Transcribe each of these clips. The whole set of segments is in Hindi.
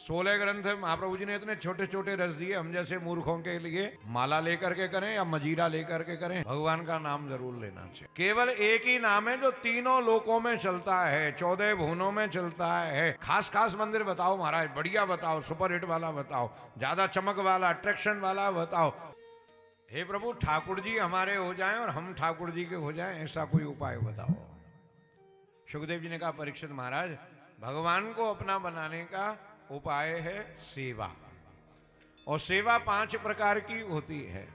16 ग्रंथ महाप्रभु जी ने इतने छोटे छोटे रस दिए, हम जैसे मूर्खों के लिए माला लेकर के करें या मजीरा लेकर के करें, भगवान का नाम जरूर लेना चाहिए। केवल एक ही नाम है जो तीनों लोकों में चलता है, 14 भुवनों में चलता है। खास खास मंदिर बताओ महाराज, बढ़िया बताओ, सुपर हिट वाला बताओ, ज्यादा चमक वाला, अट्रैक्शन वाला बताओ। हे प्रभु, ठाकुर जी हमारे हो जाएं और हम ठाकुर जी के हो जाएं, ऐसा कोई उपाय बताओ। सुखदेव जी ने कहा, परीक्षित महाराज, भगवान को अपना बनाने का उपाय है सेवा, और सेवा 5 प्रकार की होती है।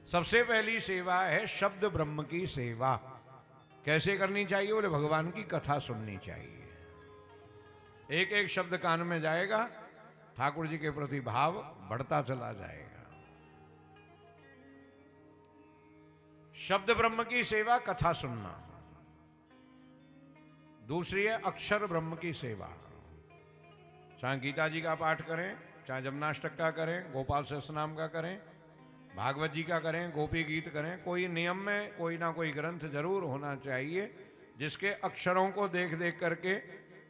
सबसे पहली सेवा है शब्द ब्रह्म की सेवा। कैसे करनी चाहिए? बोले भगवान की कथा सुननी चाहिए। एक एक शब्द कान में जाएगा, ठाकुर जी के प्रति भाव बढ़ता चला जाएगा। शब्द ब्रह्म की सेवा, कथा सुनना। दूसरी है अक्षर ब्रह्म की सेवा। चाहे गीता जी का पाठ करें, चाहे जमनाष्टक का करें, गोपाल सहस्रनाम का करें, भागवत जी का करें, गोपी गीत करें, कोई नियम में कोई ना कोई ग्रंथ जरूर होना चाहिए जिसके अक्षरों को देख देख करके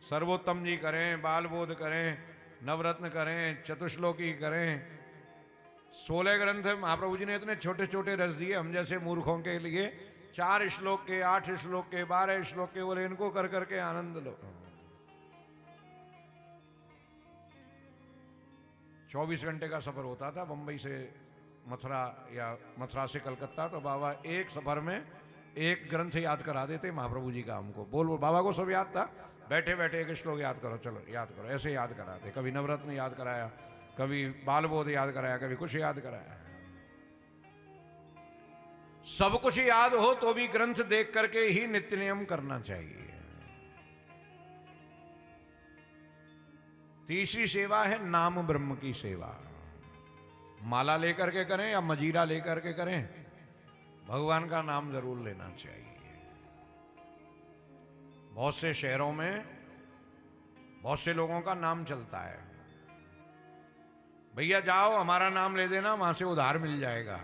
सर्वोत्तम जी करें, बाल बोध करें, नवरत्न करें, चतुश्लोकी करें। 16 ग्रंथ महाप्रभु जी ने इतने छोटे छोटे रस दिए, हम जैसे मूर्खों के लिए 4 श्लोक के, 8 श्लोक के, 12 श्लोक के, बोले इनको कर करके आनंद लो। 24 घंटे का सफर होता था बंबई से मथुरा या मथुरा से कलकत्ता, तो बाबा एक सफर में एक ग्रंथ याद करा देते महाप्रभु जी का हमको। बोल बोल बाबा को सब याद था, बैठे बैठे एक श्लोक याद करो, चलो याद करो, ऐसे याद कराते। कभी नवरत्न याद कराया, कभी बालबोध याद कराया, कभी कुछ याद कराया। सब कुछ याद हो तो भी ग्रंथ देख करके ही नित्य नियम करना चाहिए। तीसरी सेवा है नाम ब्रह्म की सेवा। माला लेकर के करें या मजीरा लेकर के करें, भगवान का नाम जरूर लेना चाहिए। बहुत से शहरों में बहुत से लोगों का नाम चलता है, भैया जाओ हमारा नाम ले देना, वहां से उधार मिल जाएगा,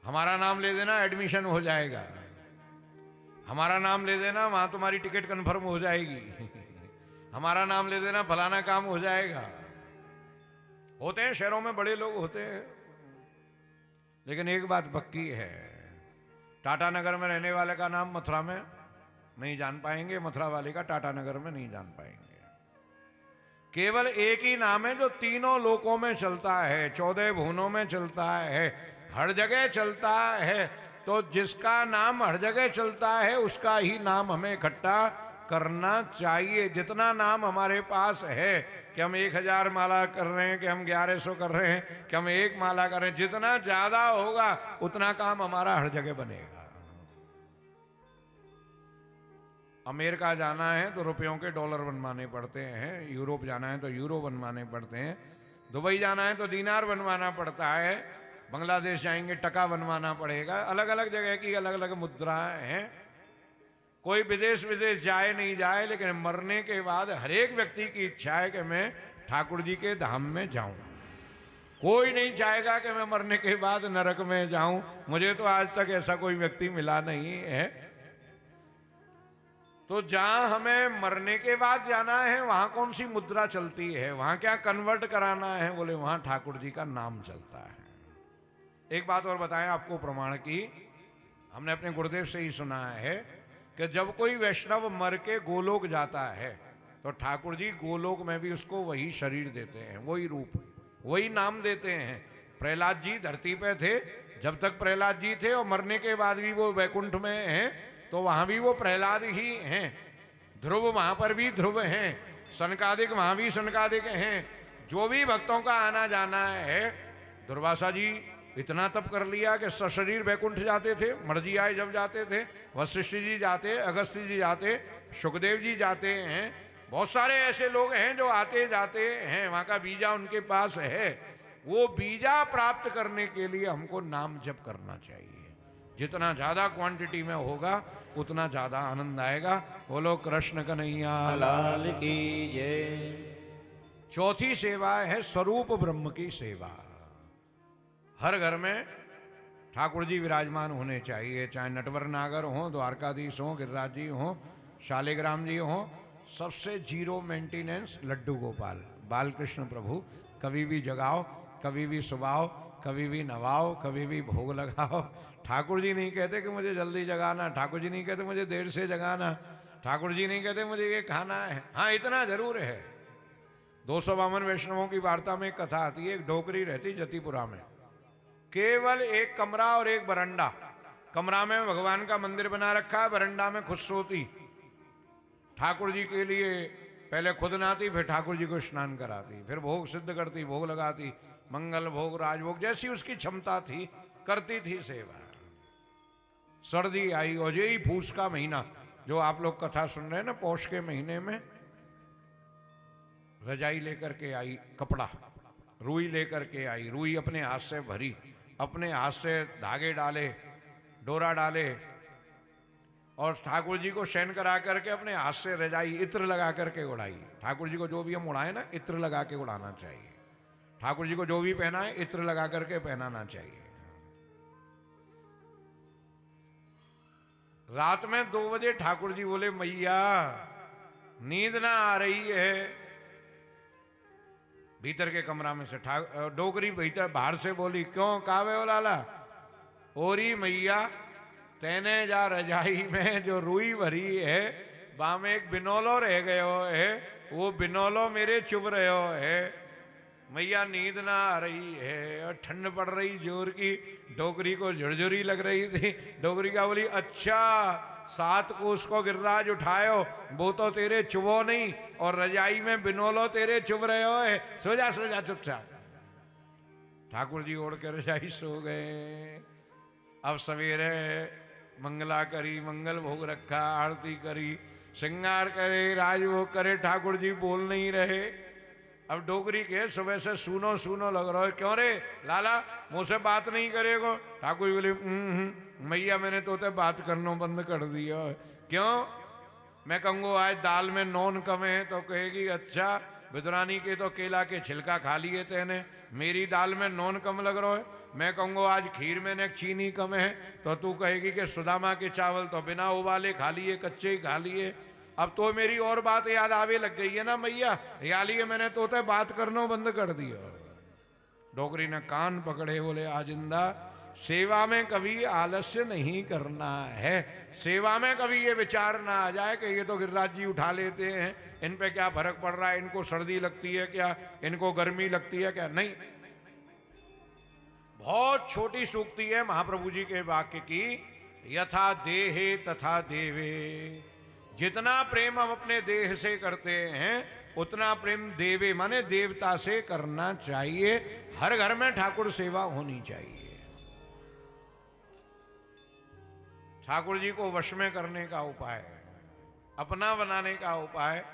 हमारा नाम ले देना एडमिशन हो जाएगा, हमारा नाम ले देना वहां तुम्हारी टिकट कंफर्म हो जाएगी, हमारा नाम ले देना फलाना काम हो जाएगा। होते हैं शहरों में, बड़े लोग होते हैं। लेकिन एक बात पक्की है, टाटा नगर में रहने वाले का नाम मथुरा में नहीं जान पाएंगे, मथुरा वाले का टाटा नगर में नहीं जान पाएंगे। केवल एक ही नाम है जो तीनों लोकों में चलता है, 14 भुवनों में चलता है, हर जगह चलता है। तो जिसका नाम हर जगह चलता है उसका ही नाम हमें इकट्ठा करना चाहिए। जितना नाम हमारे पास है, कि हम 1000 माला कर रहे हैं, कि हम 1100 कर रहे हैं, कि हम 1 माला कर रहे हैं, जितना ज्यादा होगा उतना काम हमारा हर जगह बनेगा। अमेरिका जाना है तो रुपयों के डॉलर बनवाने पड़ते हैं, यूरोप जाना है तो यूरो बनवाने पड़ते हैं, दुबई जाना है तो दीनार बनवाना पड़ता है, बांग्लादेश जाएंगे टका बनवाना पड़ेगा। अलग अलग जगह की अलग अलग मुद्राएं हैं। कोई विदेश जाए नहीं जाए, लेकिन मरने के बाद हर एक व्यक्ति की इच्छा है कि मैं ठाकुर जी के धाम में जाऊं। कोई नहीं चाहेगा कि मैं मरने के बाद नरक में जाऊं। मुझे तो आज तक ऐसा कोई व्यक्ति मिला नहीं है। तो जहां हमें मरने के बाद जाना है वहां कौन सी मुद्रा चलती है, वहां क्या कन्वर्ट कराना है? बोले वहां ठाकुर जी का नाम चलता है। एक बात और बताएं आपको प्रमाण की, हमने अपने गुरुदेव से ही सुना है कि जब कोई वैष्णव मर के गोलोक जाता है तो ठाकुर जी गोलोक में भी उसको वही शरीर देते हैं, वही रूप, वही नाम देते हैं। प्रहलाद जी धरती पे थे, जब तक प्रहलाद जी थे, और मरने के बाद भी वो वैकुंठ में हैं, तो वहां भी वो प्रहलाद ही हैं। ध्रुव वहां पर भी ध्रुव हैं, सनकादिक वहां भी सनकादिक हैं। जो भी भक्तों का आना जाना है, दुर्वासा जी इतना तप कर लिया कि सशरीर वैकुंठ जाते थे, मर्जी आए जब जाते थे, वशिष्ठ जी जाते, अगस्त्य जी जाते, सुखदेव जी जाते हैं। बहुत सारे ऐसे लोग हैं जो आते जाते हैं, वहां का बीजा उनके पास है। वो बीजा प्राप्त करने के लिए हमको नाम जप करना चाहिए। जितना ज्यादा क्वांटिटी में होगा उतना ज्यादा आनंद आएगा। बोलो कृष्ण कन्हैया लाल की जय। चौथी सेवा है स्वरूप ब्रह्म की सेवा। हर घर में ठाकुर जी विराजमान होने चाहिए, चाहे नटवर नागर हो, द्वारकाधीश हो, गिरिराज जी हो, शालिग्राम जी हो, सबसे जीरो मेंटेनेंस लड्डू गोपाल बाल कृष्ण प्रभु। कभी भी जगाओ, कभी भी सुबाओ, कभी भी नवाओ, कभी भी भोग लगाओ। ठाकुर जी नहीं कहते कि मुझे जल्दी जगाना, ठाकुर जी नहीं कहते मुझे देर से जगाना, ठाकुर जी नहीं कहते मुझे ये खाना है। हाँ, इतना जरूर है। 252 वैष्णवों की वार्ता में एक कथा आती है। एक डोकरी रहती जतिपुरा में, केवल एक कमरा और एक बरंडा। कमरा में भगवान का मंदिर बना रखा है, बरंडा में खुद सोती। ठाकुर जी के लिए पहले खुद नहाती, फिर ठाकुर जी को स्नान कराती, फिर भोग सिद्ध करती, भोग लगाती, मंगल भोग, राजभोग, जैसी उसकी क्षमता थी करती थी सेवा। सर्दी आई और यही फूस का महीना जो आप लोग कथा सुन रहे हैं ना, पौष के महीने में रजाई लेकर के आई, कपड़ा रुई लेकर के आई, रुई अपने हाथ से भरी, अपने हाथ से धागे डाले, डोरा डाले और ठाकुर जी को शयन करा करके अपने हाथ से रजाई इत्र लगा करके उड़ाई। ठाकुर जी को जो भी हम उड़ाए ना, इत्र लगा के उड़ाना चाहिए। ठाकुर जी को जो भी पहना है इत्र लगा करके पहनाना चाहिए। रात में 2 बजे ठाकुर जी बोले, मैया नींद ना आ रही है। भीतर के कमरा में से डोकरी भीतर बाहर से बोली, क्यों कावे हो लाला? ओरी मैया तेने जा रजाई में जो रुई भरी है, बा में एक बिनोलो रह गयो है, वो बिनोलो मेरे चुभ रहे है। मैया नींद ना आ रही है और ठंड पड़ रही जोर की। डोकरी को झुरझुरी लग रही थी। डोकरी का बोली, अच्छा 7 कोस को गिरराज उठायो, वो तो तेरे चुभो नहीं और रजाई में बिनोलो तेरे चुभ रहे हो है। सो जा चुपचाप। ठाकुर जी ओढ़ के रजाई सो गए। अब सवेरे मंगला करी, मंगल भोग रखा, आरती करी, श्रृंगार करे, राजभोग करे, ठाकुर जी बोल नहीं रहे। अब डोकरी के सुबह से सुनो सुनो लग रहा है। क्यों रे लाला, मुझसे बात नहीं करेगो? ठाकुर जी बोले, मैया मैंने तो बात करना बंद कर दिया। क्यों? मैं कहूँगो आज दाल में नॉन कम है तो कहेगी अच्छा विद्रानी के तो केला के छिलका खा लिए तेने, मेरी दाल में नॉन कम लग रहा है। मैं कहूँगा आज खीर में ने चीनी कम है तो तू कहेगी कि सुदामा के चावल तो बिना उबाले खा लिए, कच्चे ही खा लिए। अब तो मेरी और बात याद आवे लग गई है ना मैया, यालिए मैंने तो बात करना बंद कर दिया। डोकरी ने कान पकड़े, बोले आजिंदा सेवा में कभी आलस्य नहीं करना है। सेवा में कभी ये विचार ना आ जाए कि ये तो गिरिराज जी उठा लेते हैं, इन पे क्या फर्क पड़ रहा है, इनको सर्दी लगती है क्या, इनको गर्मी लगती है क्या। नहीं, बहुत छोटी सूक्ति है महाप्रभु जी के वाक्य की, यथा देहे तथा देवे। जितना प्रेम हम अपने देह से करते हैं उतना प्रेम देवे माने देवता से करना चाहिए। हर घर में ठाकुर सेवा होनी चाहिए। ठाकुर जी को वश में करने का उपाय, अपना बनाने का उपाय,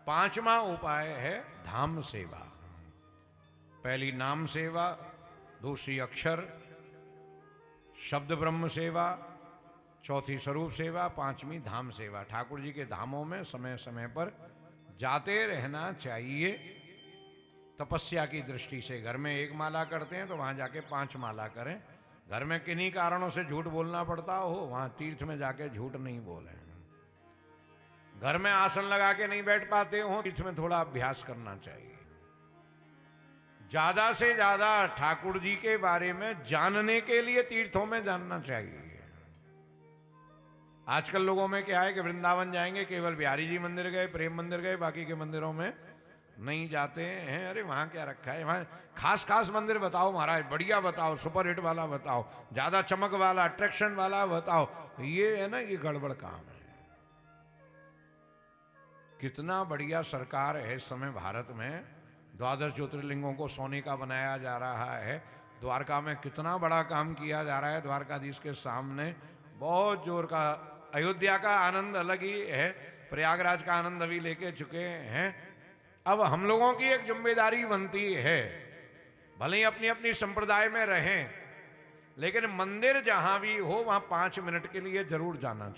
5वां उपाय है धाम सेवा। पहली नाम सेवा, दूसरी अक्षर शब्द ब्रह्म सेवा, चौथी स्वरूप सेवा, 5वीं धाम सेवा। ठाकुर जी के धामों में समय समय पर जाते रहना चाहिए। तपस्या की दृष्टि से घर में 1 माला करते हैं तो वहां जाके 5 माला करें। घर में किन्हीं कारणों से झूठ बोलना पड़ता हो, वहां तीर्थ में जाके झूठ नहीं बोले। घर में आसन लगा के नहीं बैठ पाते हो, तीर्थ में थोड़ा अभ्यास करना चाहिए। ज्यादा से ज्यादा ठाकुर जी के बारे में जानने के लिए तीर्थों में जानना चाहिए। आजकल लोगों में क्या है कि वृंदावन जाएंगे, केवल बिहारी जी मंदिर गए, प्रेम मंदिर गए, बाकी के मंदिरों में नहीं जाते हैं। अरे वहां क्या रखा है, वहां खास खास मंदिर बताओ महाराज, बढ़िया बताओ, सुपर हिट वाला बताओ, ज्यादा चमक वाला, अट्रैक्शन वाला बताओ। ये है ना, ये गड़बड़ काम है। कितना बढ़िया सरकार है इस समय भारत में, 12 ज्योतिर्लिंगों को सोने का बनाया जा रहा है। द्वारका में कितना बड़ा काम किया जा रहा है, द्वारकाधीश के सामने बहुत जोर का। अयोध्या का आनंद अलग ही है, प्रयागराज का आनंद अभी लेके चुके हैं। अब हम लोगों की एक जिम्मेदारी बनती है, भले ही अपनी अपनी संप्रदाय में रहें, लेकिन मंदिर जहां भी हो वहां 5 मिनट के लिए जरूर जाना